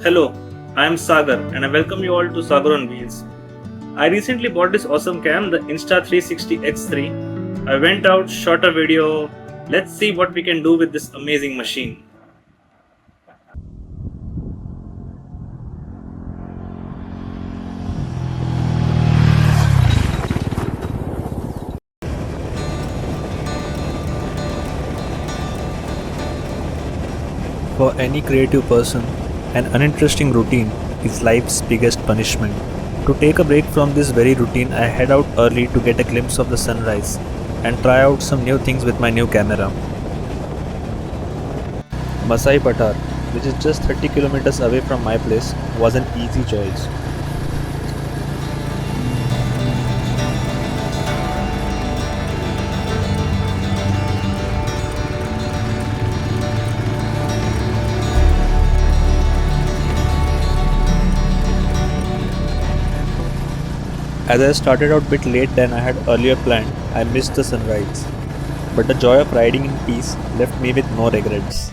Hello, I am Sagar and I welcome you all to Sagar on Wheels. I recently bought this awesome cam, the Insta360 X3. I went out, shot a video. Let's see what we can do with this amazing machine. For any creative person, an uninteresting routine is life's biggest punishment. To take a break from this very routine, I head out early to get a glimpse of the sunrise and try out some new things with my new camera. Masai Patar, which is just 30 kilometers away from my place, was an easy choice. As I started out a bit late than I had earlier planned, I missed the sunrise. But the joy of riding in peace left me with no regrets.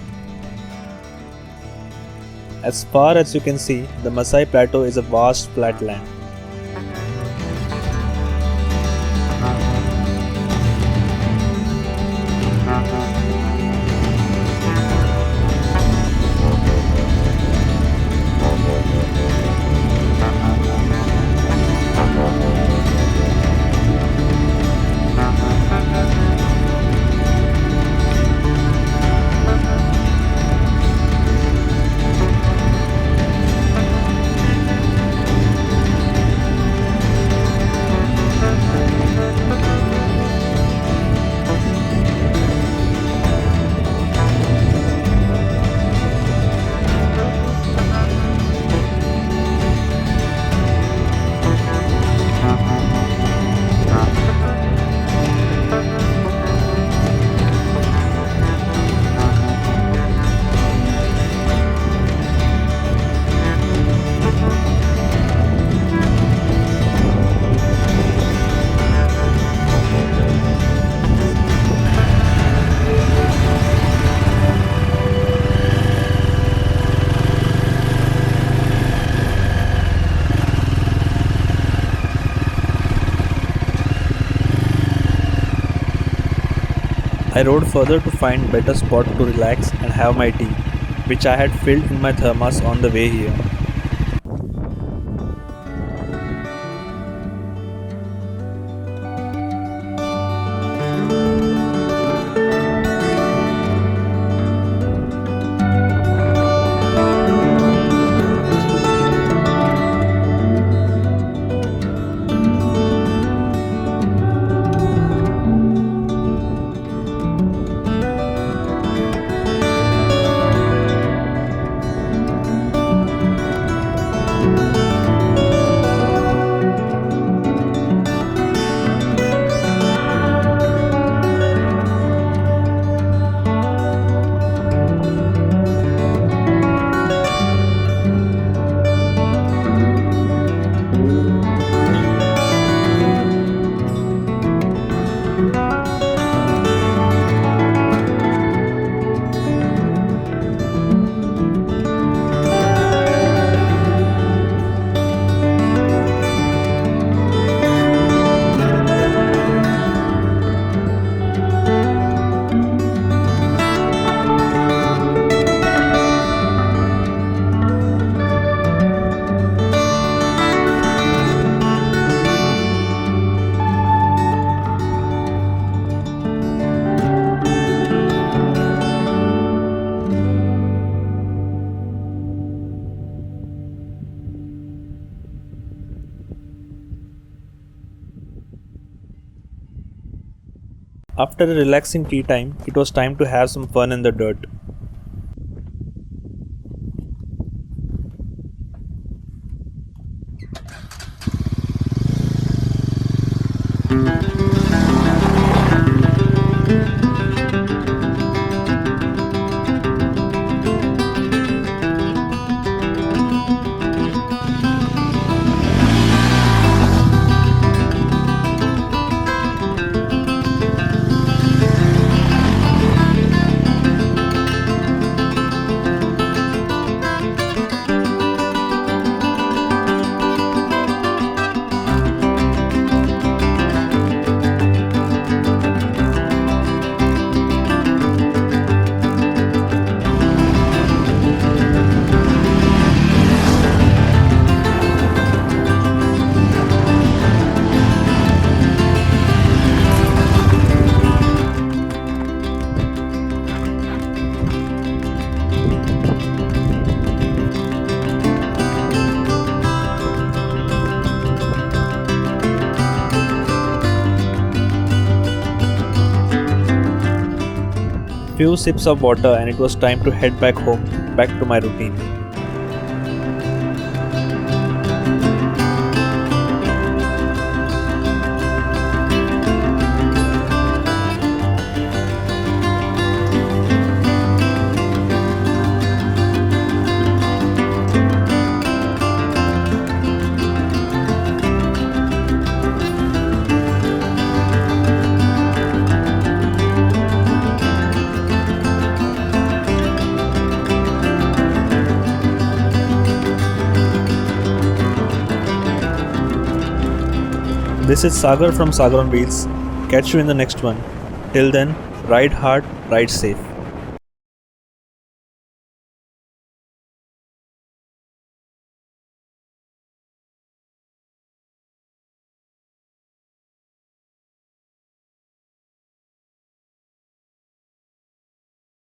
As far as you can see, the Masai Plateau is a vast flat land. I rode further to find better spot to relax and have my tea, which I had filled in my thermos on the way here. After a relaxing tea time, it was time to have some fun in the dirt. few sips of water and it was time to head back home, back to my routine. This is Sagar from Sagar on Wheels. Catch you in the next one. Till then, ride hard, ride safe.